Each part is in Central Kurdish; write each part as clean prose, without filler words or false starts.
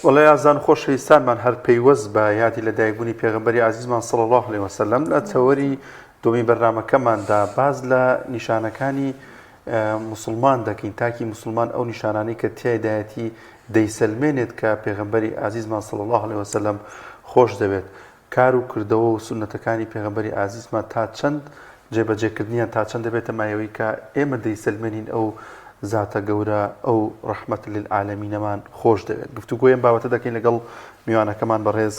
وڵێ یازان خۆشەویستانمان هەر پەیوەست بە یادی لەدایکبوونی پێغەمبەری عزیزمان صلی الله عليه وسلم لە تەوەری دومی بەرنامەکەماندا باز لە نیشانەکانی مسلمان دەکەین تاکی مسلمان ئەو نیشانانەی کە تیایدایەتی دەیسەلمێنێت کە پێغەمبەری عزیزمان صلی الله عليه وسلم خۆش دەوێت کار و کردەوە و سونەتەکانی پێغەمبەری عزیزمان تا چەند جێبەجێکردنیان تا چەند دەبێتە مایەوەی کە ئێمە دەیسەلمێنین ئەو زاتە گەورە ئەو ڕەحمەت للعالەمینەمان خۆش دەوێت گفتوگۆیان بابەتە دەکەین لەگەڵ میوانەکەمان بەڕێز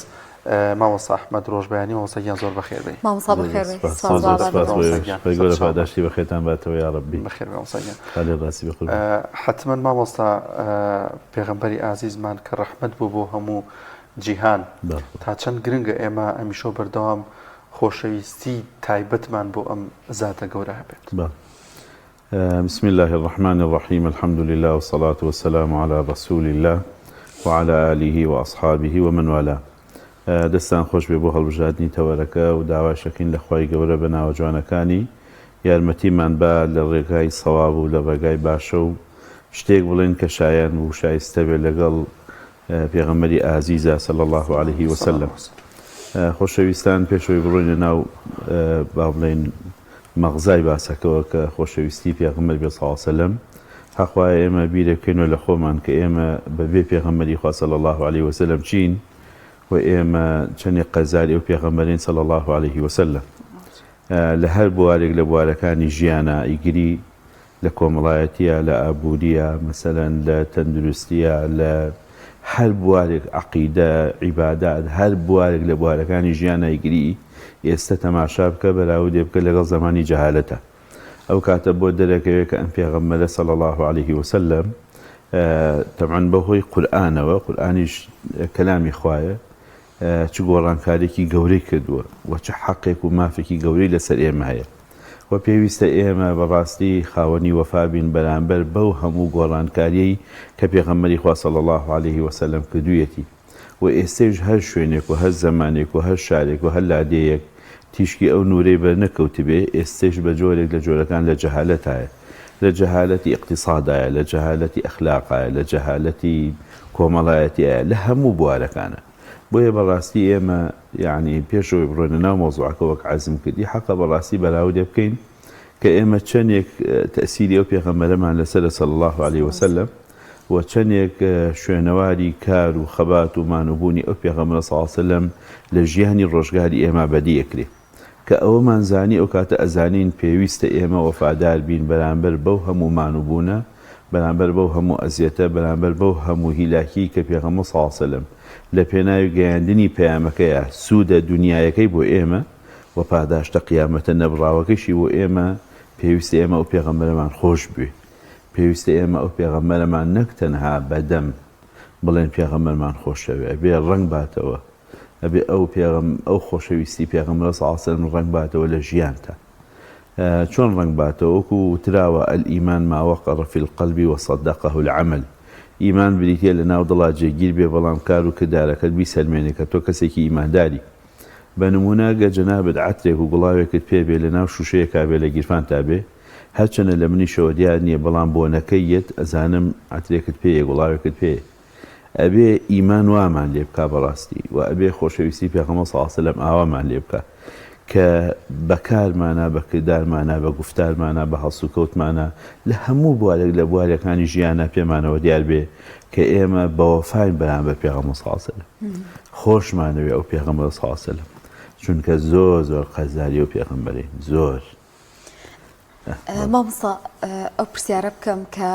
مامۆستا ئەحمەد ڕۆژبەیانی مامۆستاگیان زۆر بەخێر بێ مامۆستا بەخێر بێ بەگۆرە پاداشتی بەخێرتان باتەوە یا ڕەبی بەخێر بێ مامۆستاگیان ڕاستی بخۆ حتمما مامۆستا پێغەمبەری عزیزمان کە ڕەحمەت بوو بۆ هەموو جیهان تا چەند گرنگە ئێمە ئەمیشۆ بەردەوام خۆشەویستی تایبەتمان بۆ ئەم زاتە گەورە هەبێت. بسم الله الرحمن الرحيم الحمد لله والصلاة والسلام على رسول الله وعلى آله وأصحابه ومن والاه دەستان خۆش بێ بۆ هەڵبژاردننی تەوەرەکە و داواشەکەین لە خوای گەورە بە ناوەجوانەکانی یارمەتیمان بە لە ڕێگای سەواب و لە ڕێگای باشە و شتێک بڵێن کە شایەن و شایستە بێ لەگەڵ پێغەمبەری ئازیزە صلی الله عليه وسلم. خۆشەویستان پێشەوەی بڕۆینە ناو با بڵێن مەغزای باسەکەەوە کە خۆشەویستی پێغەمبەر بێ صلی الله عليه وسلم حەخوایە ئێمە بیرەکەینەوە لە خۆمان کە ئێمە بەبێ پێغەمبەری خوا صلی الله عليه وسلم چین و ئێمە چەندێک قەزاری ئەو پێغەمبەرین صلی الله عليه وسلم لە هەر بوارێک لە بوارەکانی ژیانە ئیگری لە کۆمەڵایەتیە لە ئابووریە مەسەلەن لە تەندروستیە لە هەر بوارێک عەقیدە عیبادات هەر بوارێک لە بوارەکانی ژیانە ئیگری ئێستا تەماشا بکە بەراوردێ بکە لەگەڵ زمانی جەهالەتە ئەو کاتە بۆ دەرەکەوێت کە ئەم پێغەمبەرە صلی الله عليه وسلم طبعا بەهۆی قورئانەوە قورئانیش کەلامی خوایە چ گۆڕانکارێکی گەورەی کردووە و چه حەقێک و مافێکی گەورەی لەسەر ئێمە هەیە و پێویستە ئێمە بەڕاستی خاوەنی وەفا بین بەرامبەر بەو هەموو گۆڕانکاریەی کە پێغەمبەری خوا صلی الله عليه وسلم کردوویەتی و ئێستەش هەر شوێنێک و هەر زەمانێک و هەر شارێک و هەر لادەیەک تیشکی ئەو نورەی بەرنەکەوتی بێ ئێستەش بە جۆرێک لە جۆرەکان لە جەهالەتایە لە جەهالەتی اقتصادایە لە جەهالەتی ئەخلاقایە لە جەهالەتی کۆمەڵایەتیایە لە هەموو بوارەکانە بۆیە بەڕاستی ئێمە یعنی پێشەوەی بڕۆینە ناو مۆزوعەکە وەک عەزم کردی حەقە بەڕاستی بەراوردێ بکەین کە ئێمە چەندێک تەئسیری ئەو پێغەمبەرەمان لەسەرە صلی الله عليه وسلم و چەندێک شوێنەواری کار و خەبات و مانوبوونی ئەو پێغەمبەرە صلی الله عليه وسلم لە ژیانی ڕۆژگاری ئێمە بەدیەکرێ کە ئەوەمان زانی ئەو کاتە ئەزانین پێویستە ئێمە وەفادار بین بەرامبەر بەو هەموو مانوبوونە بەرامبەر بەو هەموو ئەزیەتە بەرامبەر بەو هەموو هیلاکی کە پێغەمبەر صلی الله عليه وسلم لە پێناوی گەیاندنی پەیامەکەیە سوودە دنیایەکەی بۆ ئێمە و پاداشتە قیامەتە نەبڕاوەکەشی بۆ ئێمە پێویستە ئێمە ئەو پێغەمبەرەمان خۆش بوێ پێویستە ئێمە ئەو پێغەمبەرەمان نەک تەنها بەدەم بڵێن پێغەمبەرمان خۆشەوێ ئەبێ ڕەنگ باتەوە ئەبێ ئەو خۆشەویستی پێغەمبەر صلی الله عليه وسلم ڕەنگ باتەوە لە ژیانتە چۆن ڕەنگ باتەوە وەکو وتراوە الئیمان ما وەقەڕ فی القەلب وصدقه العمل ئیمان بریتە لە ناو دڵا جێگیر بێ بەڵام کار و کردارەکەت بیسەلمێنێ کە تۆ کەسێکی ئیمانداری بە نمونە گە جەنابەت عەترێک و گوڵاوێکت پێ بێ لە ناو شوشەیەکا بێ لە گیرفان تا بێ هەرچەنە لە منیشەوە دیار نییە بەڵام بۆنەکەیت ئەزانم عەترێکت پێیە گوڵاوێکت پێ ئەبێ ئیمان وامان لێ بکا بەڕاستی و ئەبێ خۆشەویستی پێغەمبەر صلی الله عليه وسلم ئاوامان لێ بکە کە بەکارمانە بە کردارمانە بە گفتارمانە بە هەڵسوکەوتمانە لە هەموو بوارێک لە بوارەکانی ژیانە پێمانەوە دیار بێ کە ئێمە بە وەفاین بەرامبەر پێغەمبەر صلی الله عليه وسلم خۆشمانەوێ ئەو پێغەمبەر صلی الله عليه وسلم چونکە زۆر قەزاری ئەو پێغەمبەرین زۆر. مامۆستا ئەو پرسیارە بکەم کە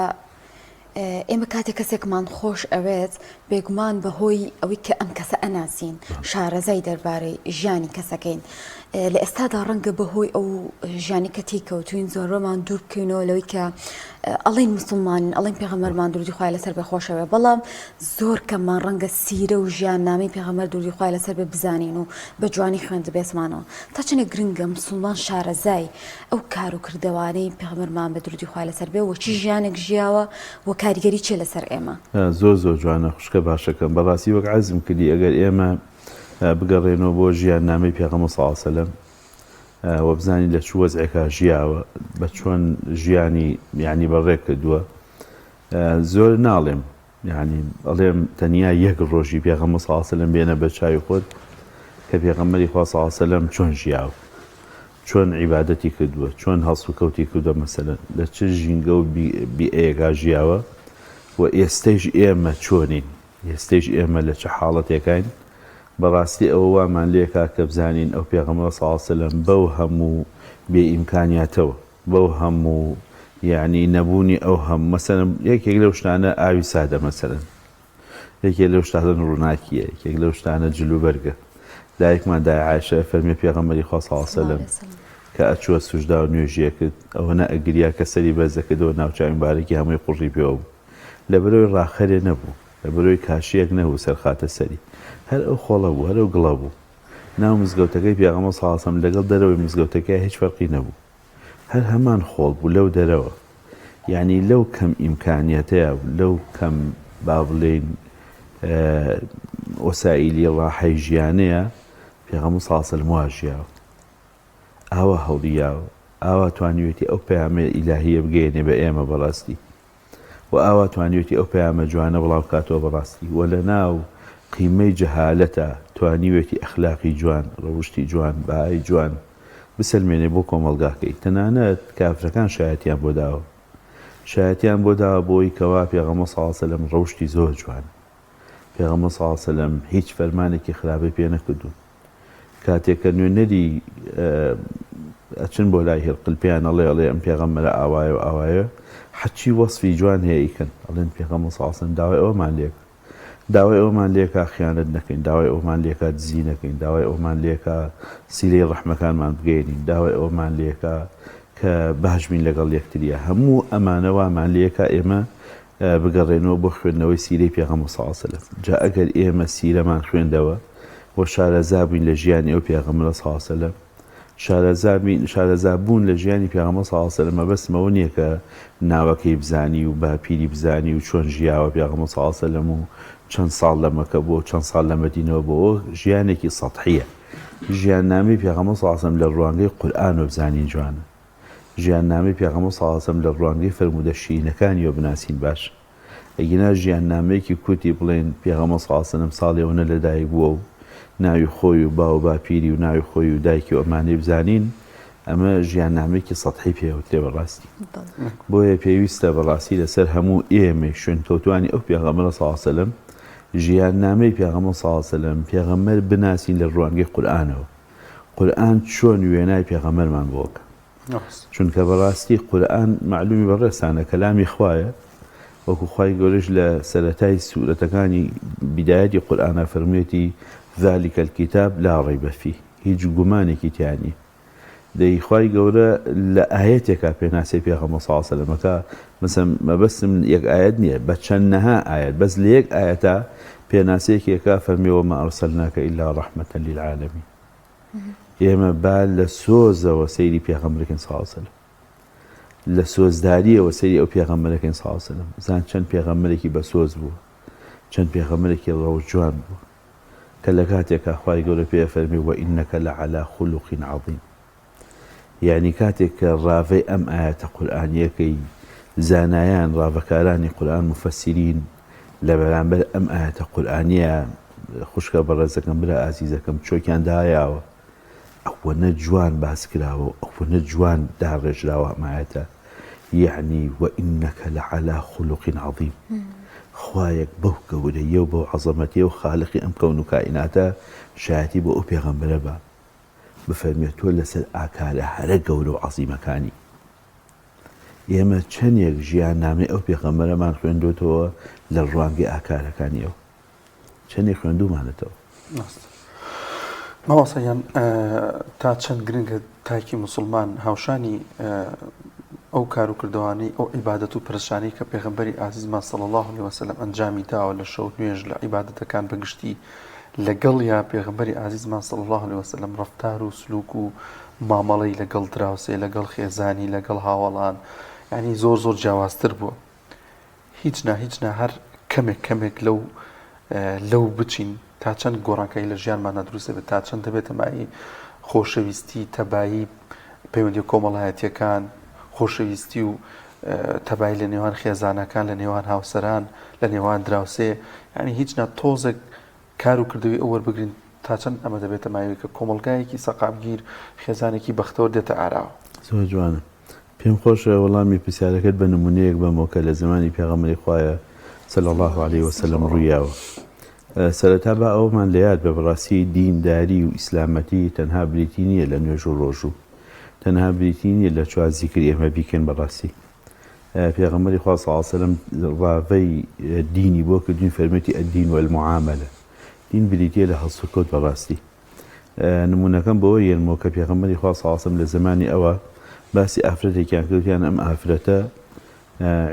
ئێمە کاتێک کەسێکمان خۆش ئەوێت بێگومان بەهۆی ئەوەی کە ئەم کەسە ئەناسین شارەزای دەربارەی ژیانی کەسەکەین لە ئێستادا ڕەنگە بەهۆی ئەو ژیانی کە تێکەوتوین زۆرەمان دوور بکەینەوە لەوەی کە ئەڵێن مسلمانین ئەڵێن پێغەمبەرمان درودی خوای لەسەر بێ خۆشەوێ بەڵام زۆر کەممان ڕەنگە سیرە و ژیاننامەی پێغەمبەر درودی خوای لەسەر بێ بزانین و بە جوانی خوێند بێسمانەوە تا چەندێک گرنگە مسلمان شارەزای ئەو کار و کردەوانەی پێغەمبەرمان بە درودی خوای لەسەر بێ وەچی ژیانێک ژیاوە و کاریگەری چێ لەسەر ئێمە زۆر جوانە خوشکە باشەکەم بەڕاستی وەک عەزم کردی ئەگەر ئێمە بگەڕێنەوە بۆ ژیاننامەی پێغەمبەر صلی الله عليه وسلم و بزانین لە چ وەزعێکا ژیاوە بە چۆن ژیانی یعنی بەڕێک کردووە زۆر ناڵێم يعني ئەڵێم تەنیا یەک ڕۆژی پێغەمبەر صلی الله علیه و سلم بێنە بە چاوی خۆت کە پێغەمبەری خوا صلی الله علیه و سلم چۆن ژیاوە، چۆن عیبادەتی کردووە، چۆن هەڵس و کەوتی کردووە، مەسەلەن لە چ ژینگە و بیئەیەکا ژیاوە و ئێستەیش ئێمە چۆنین، ئێستەیش ئێمە لە چه حاڵەتێکین. بەڕاستی ئەوە وامان لێکا کە بزانین ئەو پێغەمبەر صلی الله علیه و سلم بەو هەموو بێئیمکانیاتەوە، بەو هەموو یعنی نەبوونی ئەو هەموو مەسەلەن یەکێک لەو شتانە ئاوی سادە، مەسەلەن یەکێک لەو شتانە ڕووناکیە، یەکێک لەو شتانە جلوبەرگە. دایکمان دای عایشە فەرمێ پێغەمبەری خوا صلی الله علیه و سلم کە ئەچووە سوژدا و نوێژیە کرد ئەوە ئەگریا کە سەری بەرزە کردەوە ناوچاوی مبارەکی هەمووی قوڕی پێوە بوو، لەبەرەوەی ڕاخەرێ نەبوو، لەبەرەوەی کاشیەک نەبوو سەرخاتە سەری، هەر ئەو خۆڵە بوو، هەر ئەو گڵە بوو. ناو مزگەوتەکەی پێغەمبەر صلی الله علیه و سلم لەگەڵ دەرەوەی مزگەوتەکەی هیچ فەرقی نەبوو، هەر هەمان خۆڵ بوو لەو دەرەوە. یعنی لەو کەم ئیمکانیەتەیە لەو کەم با بڵێین وەسائیلی ڕاحەی ژیانەیە پێغەمبەر صلی الله علیه و سلم وا ژیاوە، ئاوا هەڵیاوە، ئاوا توانیوێتی ئەو پەیامە ئیلاهیە بگەێنێ بە ئێمە بەڕاستی، و ئاوا توانیوێتی ئەو پەیامە جوانە بڵاو بکاتەوە بەڕاستی، و لە ناو قیمەی جەهالەتە توانیوێتی ئەخلاقی جوان، ڕەوشتی جوان، بەهای جوان بسەلمێنێ بۆ کۆمەڵگاکەی. تەنانەت کافرەکان شایەتیان بۆ داوە، شایەتیان بۆ داوە بۆی کەوا پێغەمبەر صلی الله علیه و سلم ڕەوشتی زۆر جوان، پێغەمبەر صلی الله علیه و سلم هیچ فەرمانێکی خراپی پێ نەکردوون. کاتێککە نوێنەری ئەچن بۆ لای هێرقل پێیان ئەڵێ ئەم پێغەمبەرە ئاوایە و ئاوایە، حەچی وەسفی جوان هەیە ئیکەن، ئەڵێن پێغەمبەر صلی الله علیه و سلم داوای ئەوەمان لێک، داوای ئەومان لێکا خیانەت نەکەین، داوای ئەومان لێکا دزی نەکەین، داوای ئەومان لێکا سیلەی ڕەحمەکانمان بگەێنین، داوای ئەومان لێکا کە باش بین لەگەڵ یەکتریە. هەموو ئەمانە وامان لێکا ئێمە بگەڕێنەوە بۆ خوێندنەوەی سیرەی پێغەمبەر صلی الله علیه و سلم. جا ئەگەر ئێمە سیرەمان خوێندەوە و شارەزا بووین لە ژیانی ئەو پێغەمبەر صلی الله علیه و سلم، شارەزا بوون لە ژیانی پێغەمبەر صلی الله علیه و سلم مەبەستمەوە نییە کە ناوەکەی بزانی و باپیری بزانی و چۆن ژیاوە پێغەمبەر صلی الله علیه و سلم و چەند ساڵ لە مەکە بووە، چەند ساڵ لە مەدینەوە بووە، ژیانێکی سەطحیە. ژیاننامەی پێغەمبەر صلی الله علیه و سلم لە ڕوانگەی قورئان و بزانین جوانە، ژیاننامەی پێغەمبەر صلی الله علیه و سلم لە ڕوانگەی فرموودە شیرینەکانی بناسین باش. ئەگەنا ژیاننامەیەکی کوتی بڵێن پێغەمبەر صلی الله علیه و سلم ساڵێوە لەدایک بووە و ناوی خۆی و باو باپیری و ناوی خۆی و دایکی و ئەمانەی بزانین، ئەمە ژیاننامەیەکی سەطحی پێوترێ بەڕاستی. بۆیە پێویستە بەڕاستی لەسەر هەموو ئێمە شوێن کەوتوانی ئەو پێغەمبەر صلی الله علیه و سلم ژیاننامەی پێغەمبەر صلی الله علیه و سلم پێغەمبەر بناسین لە ڕوانگەی قورئانەوە، قورئان چۆن وێنای پێغەمبەرمان بۆکە، چونکە بەڕاستی قورئان معلومی بەڕێستانە کەلامی خوایە، وەکو خوای گەورەش لە سەرەتای سوورەتەکانی بیدایەتی قورئانە فەرموویەتی ذلك الكتاب لا ريب فيه، هیچ گومانێکی تیا نیە. دەی خوای گەورە لە ئایەتێکا پێناسی پێغەمبەر صلی الله علیه و سلمەکە، مەسەڵەن مەبەستم یەک ئایەت نییە، بە چەندەها ئایەت، بەس لە یەک ئایەتە پێناسەیەکێکە فەرمی وما أرسلناك إلا رحمة للعالمين. ئێمە با لە سۆزەوە سەیری پێغەمبەرەکەین صلی الله علیه و سلم، لە سۆزداریەوە سەیری ئەو پێغەمبەرەکەین صلی الله علیه و سلم. زان چەند پێغەمبەرێکی بە سۆز بوو، چەند پێغەمبەرێکی ڕەوش جوان بوو کە لە کاتێکا خوای گەورە پێ فەرمی وإنك لعلى خلق عظيم. یعنی کاتێک کە ڕاوەی ئەم ئایەتە قورئانیەکەی زانایان ڕاوەکارانی قورئان مفەسیرین لە بەرامبەر ئەم ئایەتە قورئانیە خوشکە بەڕێزەکەم برا ئازیزەکەم چۆکیان دایاوە، ئەوەنە جوان باس کراوە، ئەوەنە جوان داڕێژراوە ئەم ئایەتە، یعنی وإنك لعلى خلق عظيم. خوایەک بەو گەورەیە و بەو عەزەمەتیە و خالقی ئەم کەون و کائیناتە شایەتی بۆ ئەو پێغەمبەرە بە بفەرمێت تۆ لەسەر ئاکارە هەرە گەورە و عەزیمەکانی. ئێمە چەندێک ژیاننامەی ئەو پێغەمبەرەمان خوێندوتەوە لە ڕوانگەی ئاکارەکانی ئەو، چەندێک خوێندومانەتەوە. ماوەسەیان تا چەند گرنگە تاکی موسڵمان هاوشانی ئەو کار و کردوانەی ئەو عیبادەت و پرستشانەی کە پێغەمبەری ئازیزمان صلی الله علیه و سلم ئەنجامی داوە لە شەو نوێژ لە عیبادەتەکان بەگشتی لەگەڵ یا پێغەمبەری ئازیزمان صلی الله علیه و سلم ڕەفتار و سلوک و مامەڵەی لەگەڵ دراوسێ، لەگەڵ خێزانی، لەگەڵ هاوڵان، ینی زۆر زۆر جیاوازتر بووە. هیچ هەر کەمێک لەو بچین تا چەند گۆڕانکاری لە ژیانمانە دروستە بێت، تا چەند دەبێتە مای خۆشەویستی، تەبایی، پەیوەندی کۆمەڵایەتیەکان، خۆشەویستی و تەبای لە نێوان خێزانەکان لە نێوان هاوسەران لە نێوان دراوسێ ینی هیچ نە تۆزێک کار و کردوی ئەوە بگرین تا چەند ئەمە دەبێتە ماوەی کە کۆمەلگایەکی سەقامگیر خێزانێکی بەختەوە دێتە ئاراوە. زۆر جوانە. پێم خۆشە وەڵامی پرسیارەکەت بە نمونەیەک بەمەوە کە لە زمانی پێغەمبەری خوایە صلی الله عليه وسلم ڕوویاوە. سەرەتا بە ئەومان لە یاد بە بەڕاستی دینداری و ئیسلامەتی تەنها بریتی نییە لە نوێژ و ڕۆژ و تەنها بریتی نییە لە چوار زیکری ئێمە بیکەن بەڕاستی. پێغەمبەری خوا صلی الله عليه وسلم ڕاوەی دینی بۆ کردوین فەرمێتی ئەدین والمعاملە. دین بریتیە لە هەڵس و کەوت بەڕاستی. نمونەکەم بەوە یەنمەوە کە پێغەمبەری خوا صلی الله عليه وسلم لە زمانی ئەوە باسی ئافرەتێکیان کردیان ئەم ئافرەتە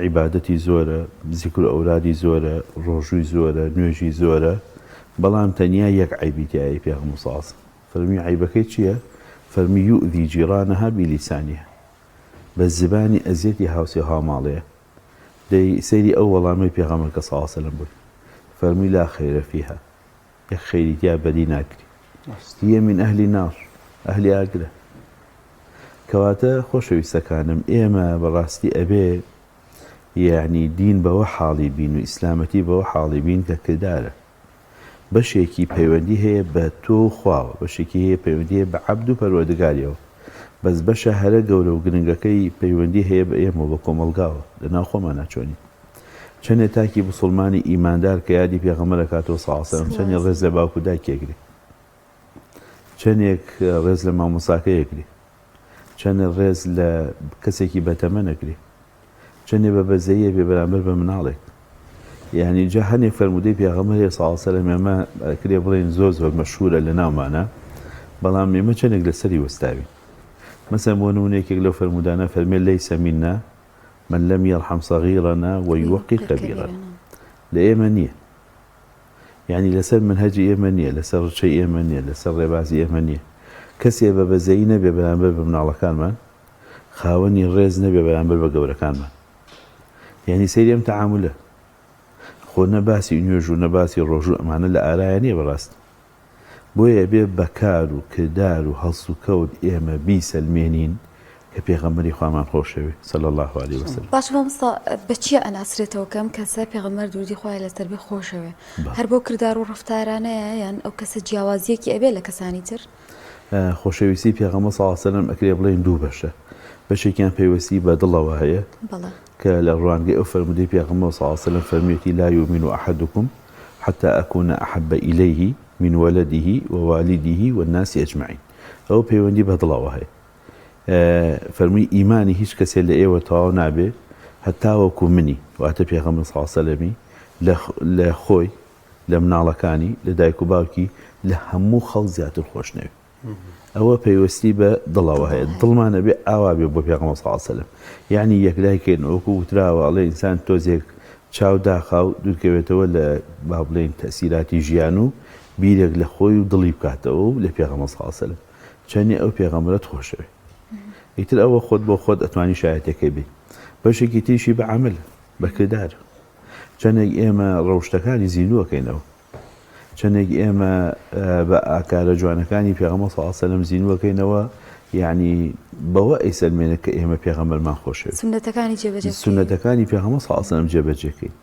عیبادەتی زۆرە، زیکر و ئەورادی زۆرە، ڕۆژووی زۆرە، نوێژی زۆرە، بەڵام تەنیا یەک عیبی تایە پێغەمبەر صلی الله عليه وسلم فەرمی عیبەکەی چییە؟ فەرمی یؤذی جیرانها بلیسانها، بە زبانی ئەزیەتی هاوسێ هاوماڵەیە. دەی سەیری ئەو وەڵامی پێغەمبەر کە صلی الله عليه وسلم بووی فەرمی لا خەیرە فیها، یەک خەیری تیا بەدی ناکری، هي من ئەهلی نار، ئەهلی ئاگرە. کەواتە خۆشەویستەکانم ئێمە بەڕاستی ئەبێ یعنی دین بەوە حاڵی بین و ئیسلامەتی بەوە حاڵی بین کە کردارە بەشێکی پەیوەندی هەیە بە تۆ خواوە، بەشێکی هەیە پەیوەندی هەیە بە عەبد و پەروەردگاریەوە، بەس بەشە هەرە گەورە و گرنگەکەی پەیوەندی هەیە بە ئێمە بە کۆمەلگاوە لەناو خۆمان ناچۆنی. چەندێ تاکی مسلمانی ئیماندار کە یادی پێغەمبەر کاتەوە صلی الله عليه وسلم چەندێ ڕێز لە باوکو دایکێگری، چەندێک ڕێز لە مامۆساکەیەکری، چەندێ ڕێز لە کەسێکی بەتەمەنەکری، چەندێ بە بەزەیە بێ بەرامبەر بە مناڵێک. یعنی جا هەنێک فەرمودەی پێغەمبەر صلی الله عليه وسلم ئێمە کرێ بڵێن زۆر مەشهورە لە ناومانە، بەڵام ئێمە چەندێک لەسەری وەستاوین. مەسەڵەن بۆ نمونەیەکێک لەو فەرمودانە فەرمێ لەیسە منا من لم يرحم صغيرنا ويوقر كبيرنا. لە ئێمە نییە، یعنی لەسەر منهەجی ئێمە نییە، لەسەر ڕچەی ئێمە نییە، لەسەر ڕێبازی ئێمە نییە. کەسێ بە بەزەیی نەبێ بەرامبەر بە مناڵەکانمان، خاوەنی ڕێز نەبێ بەرامبەر بە گەورەکانمان. یعنی سەیری ئەم تەعامولە خۆ نەباسی نوێژ و نەباسی ڕۆژوو ئەمانە لە ئارایە نییە بەڕاست. بۆیە بێ بەکار و کردار و هەڵس و کەوت ئێمە بیسەلمێنین کە پێغەمبەری خوامان خۆشەوێ صلی الله عليه وسلم. باش مامۆستا بەچیە ئەناسرێتەوە کەم کەسە پێغەمبەر دوودی خوای لەسەر بێ خۆشەوێ؟ هەر بۆ کردار و ڕفتارانەیە یان ئەو کەسە جیاوازیەکی ئەبێ لە کەسانی تر؟ خۆشەویستی پێغەمبەر صلی الله عليه وسلم ئەکرێ بڵێن دوو بەشە. بەشێکیان پەیوەستی بە دڵەوە هەیە کە لە ڕوانگەی ئەو فەرمودەی پێغەمبەر صلی الله عليه وسلم فەرمیێتی لا يؤمن أحدكم حتى أكون أحب إليه من ولده ووالده والناس أجمعين. ئەو پەیوەندی بە دڵەوە هەیە. فەرمووی ئیمانی هیچ کەسێ لە ئێوە تەواو نابێ هەتا وەکو منی، واتە پێغەمبەر صلی الله عليه وسلم لە خۆی، لە مناڵەکانی، لە دایک و باوکی، لە هەموو خەڵک زیاتر خۆش نەوێ. ئەوە پەیوەستی بە دڵەوە هەیە. دڵمانە بێ ئاوا بێ بۆ پێغەمبەر صلی الله عليه وسلم. یعنی یەکلایکەین وەکو وتراوە ئەڵێ ئینسان تۆزێک چاو داخاو دوورکەوێتەوە لە با بڵێن تەسیراتی ژیان و بیرێک لە خۆی و دڵی بکاتەوە و لە پێغەمبەر صلی الله عليه وسلم چەندێ ئەو پێغەمبەرت خۆشەوێ. ئیتر ئەوە خۆت بۆ خۆت ئەتوانی شایەتەکەی بێ. بەشێکی تریشی بە عەمەل، بە کردار. چەندێک ئێمە ڕەوشتەکانی زینووەکەینەوە، چەندێک ئێمە بە ئاکارە جوانەکانی پێغەمبەر صلی الله عليه وسلم زینووەکەینەوە، یعنی بەوە ئەیسەلمێنێت کە ئێمە پێغەمبەرمان خۆشەوێ. سونەتەکانی پێغەمبەر صلی الله عليه وسلم جێبەجێکەین.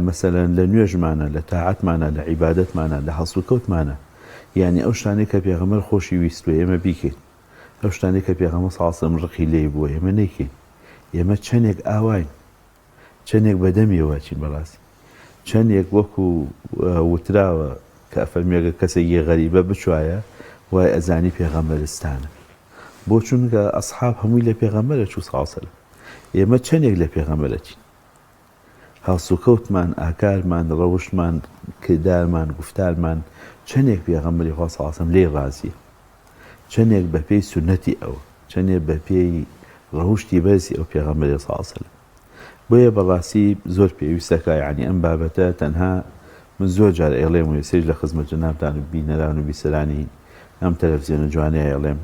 مەسەلەن لە نوێژمانە، لە تاعەتمانە، لە عیبادەتمانە، لە هەڵس و کەوتمانە، یعنی ئەو شتانەی کە پێغەمبەر خۆشی ویستوە ئێمە بیکەین. ئەو شتانەی کە پێغەمبەر صلی الله عليه وسلم ڕقی لێی بووە ئێمە نەیکەین. ئێمە چەندێک ئاواین، چەندێک بەدەمیەوە چین بەڕاستی، چەندێک وەکو وتراوە کە فەرمیێگە کەسێکی غەریبە بچوایە وای ئەزانی پێغەمبەرستانە، بۆ چونکە ئەسحاب هەمووی لە پێغەمبەرە چوو صلی الله عليه وسلم. ئێمە چەندێک لە پێغەمبەرە چین، هەڵس و کەوتمان، ئاکارمان، ڕەوشمان، کردارمان، گفتارمان چەندێک پێغەمبەری خوا صلی الله عليه وسلم لێی ڕازیە، چەندێک بە پێی سونەتی ئەوە، چەندێک بە پێی ڕەوشتی بەرزی ئەو پێغەمبەری صلی الله عليه وسلم. بۆیە بەڕاستی زۆر پێویستەکە، یعنی ئەم بابەتە تەنها من زۆر جار ئێڵێم و سێژ لە خزمەت جەنابتان و بینەران و بیسەرانی ئەم تەلەڤیزیۆنە جوانەیە ئێڵێم،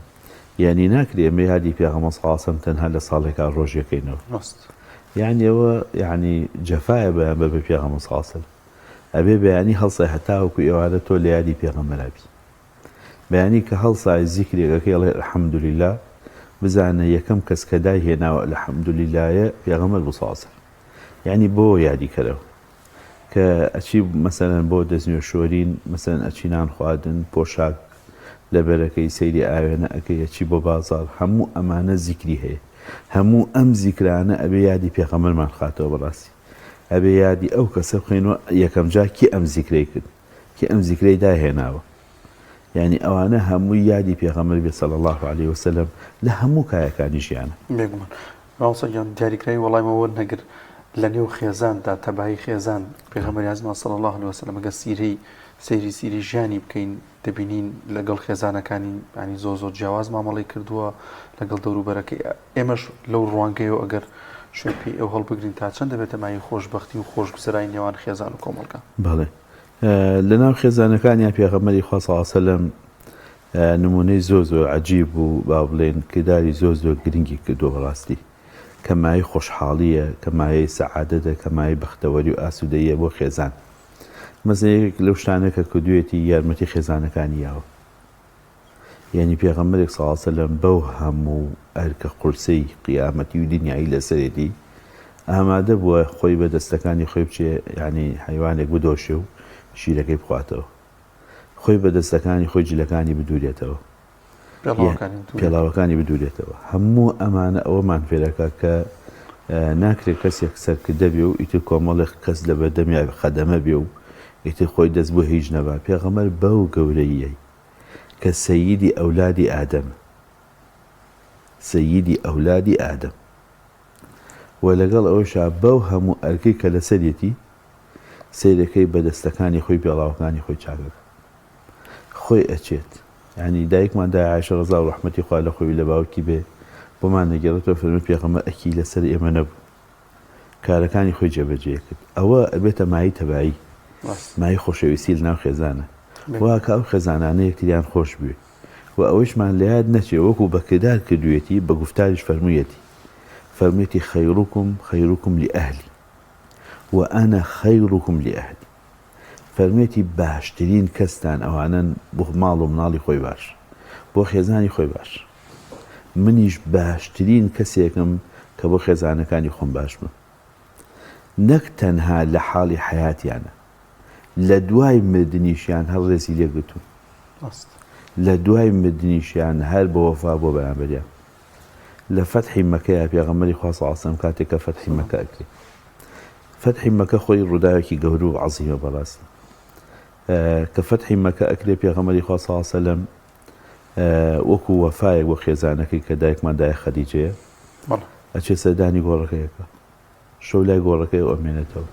یعنی ناکرێ ئێمە یادی پێغەمبەر صلی الله عليه وسلم تەنها لە ساڵێکا ڕۆژێکەینەوە. یعنی ئەوە یعنی جەفایە بەیان بە پێغەمبەر صلی الله عليه وسلم. ئەبێ بەیانی هەڵسای هەتاوەکو ئێوارە تۆ لە یادی پێغەمبەرا بی، بەیانی کە هەڵسای زیکرێکەکەی ئەڵێ الحەمدولله بزانە یەکەم کەس کە داهێناوە الحەمدوللیلایە پێغەمبەر بوو سەڵڵەڵەهو عەلەیهی وسەلەم. یعنی بۆ یادی کەرەوە کە ئەچی مەسەلەن بۆ دەستنوێ شۆرین، مەسەلەن ئەچی نان خواردن، پۆشاک لەبەرەکەی سەیری ئاوێنە ئەەکەی ئەچی بۆ بازاڕ، هەموو ئەمانە زیکری هەیە. هەموو ئەم زیکرانە ئەبێ یادی پێغەمبەرمان خاتەوە بەڕاستی. ئەبێ یادی ئەو کەسە بخێنەوە یەکەم جا کی ئەم زیکرەی کرد، کی ئەم زیکرەی داهێناوە. یعنی ئەوانە هەمووی یادی پێغەمبەر بێ صلی الله علیه وسلم لە هەموو کایەکانی ژیانە. بێگومان ڕاوسەگیان دیاریکراوی وەڵامەوە نەگر لە نێو خێزاندا تەبایی خێزان پێغەمبەری عەزیزمان صلی الله علیه وسلم ئەگە سەیری ژیانی بکەین دەبینین لەگەڵ خێزانەکانی ینی زۆر جیاواز مامەڵەی کردووە لەگەڵ دەوروبەرەکەی. ئێمەش لەو ڕوانگەیەوە ئەگەر شوێن پێی ئەو هەڵبگرین تا چەند دەبێتە مای خۆشبەختی و خۆشگوزەرانی نێوان خێزان و کۆمەڵگە. بەڵێ لەناو خێزانەکانیان پێغەمبەری خوا صلی الله علیه وسلم نمونەی زۆر عەجیب و با بڵێن کرداری زۆر گرنگی کردووە بەڕاستی، کە مایەی خۆشحاڵیە، کە مایەی سەعادەتە، کە مایەی بەختەوەری و ئاسوودەییە بۆ خێزان. مەزەیەک لەو شتانە کە کردوویەتی یارمەتی خێزانەکانی یاوە. یعنی پێغەمبەرێک صلی الله علیه وسلم بەو هەموو ئەرکە قورسەی قیامەتی و دنیایی لەسەرێتی ئامادە بووە خۆی بە دەستەکانی خۆی بچێ، یعنی حیوانێک بدۆشێ و شیرەکەی بخواتەوە، خۆی بە دەستەکانی خۆی جلەکانی بدورێتەوە، پێڵاوەکانی بدورێتەوە. هەموو ئەمانە ئەوەمان فێرەکە کە ناکرێت کەسێک سەرکردە بێ و ئیتر کۆمەڵێک کەس لە بەردەمی خەدەمە بێ و ئیتر خۆی دەست بۆ هیچ نەبا. پێغەمبەر بەو گەورەیە کە سەییدی ئەولادی ئادەم، سەییدی ئەولادی ئادەم، و لەگەڵ ئەوەشا بەو هەموو ئەرکەی کە لەسەرێتی سیرەکەی بەدەستەکانی خۆی پێڵاوەکانی خۆی چاکەکە خۆی ئەچێت. ینی دایکمان دای عایشە ڕەضا و ڕەحمەتی خوا لە خۆی لە باوکی بێ بۆمان نەگەڕێتەوە فەرمووی پێغەمبەر ئەکی لەسەر ئێمە نەبوو، کارەکانی خۆی جێبەجێ کرد. ئەوە ئەبێتە مای تەبایی، مای خۆشەویستی لەناو خێزانە، واکە ئەو خێزانانە یەکتریان خۆش بوێ و ئەوەشمان لە یاد نەچێ، وەکو بەکردار کردوێتی بە گفتاریش فەرموویەتی خەیروکم لئەهلی وأنا خەیروکم لئەهلی. فەرموویەتی باشترین کەستان ئەوانن بۆ ماڵ و مناڵی خۆی باش، بۆ خێزانی خۆی باش. منیش باشترین کەسێکم کە بۆ خێزانەکانی خۆم باش بم. نەک تەنها لە حاڵی حیاتیانە، لە دوای مردنیشیان هەر ڕێزی لێگرتوون، لە دوای مردنیشیان هەر بە وەفا بۆ بەرامبەریان. لە فەتحی مەکەیە پێغەمبەری خوا صلی الله علیه وسلم کاتێک کە فەتحی مەکە ئەکرێ، فەتحی مەکە خۆی ڕووداوێکی گەورە و عەزیمە بەڕاستی. کە فەتحی مەکە ئەکرێ پێغەمبەری خوا صلی الله علیه وسلم وەکو وەفایەک بۆ خێزانەکەی کە دایکمان دایە خەدیجەیە ئەچێ سەردانی گۆڕەکەیەکە، شەو لای گۆڕەکەی ئەمێنێتەوە،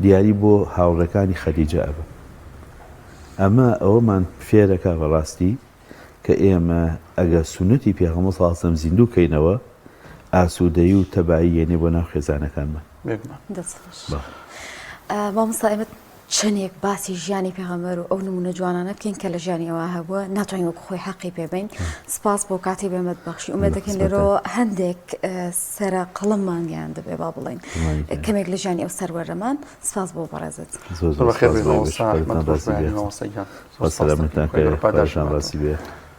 دیاری بۆ هاوڕێکانی خەدیجە ئەبە. ئەمە ئەوەمان فێرەکە بەڕاستی کە ئێمە ئەگە سونەتی پێغەمبەر صلی الله علیه وسلم زیندوو کەینەوە ئاسوودەیی و تەبایی یێنێ بۆ ناو خێزانەکانمان. مامۆستا ئێمە چەندێک باسی ژیانی پێغەمبەر و ئەو نمونە جوانانە بکەین کە لە ژیانی ئەوە هەبووە ناتوانین وەکو خۆی حەقی پێبین. سپاس بۆ کاتی بێمەت بەخشی ئومێد دەکەین لێرەوە هەندێک سەرە قەڵەممان گیان دەبێ با بڵین کەمێک لە ژیانی ئەو سەروەرەمان. سپاس بۆ بەڕێزت. سەلامەتان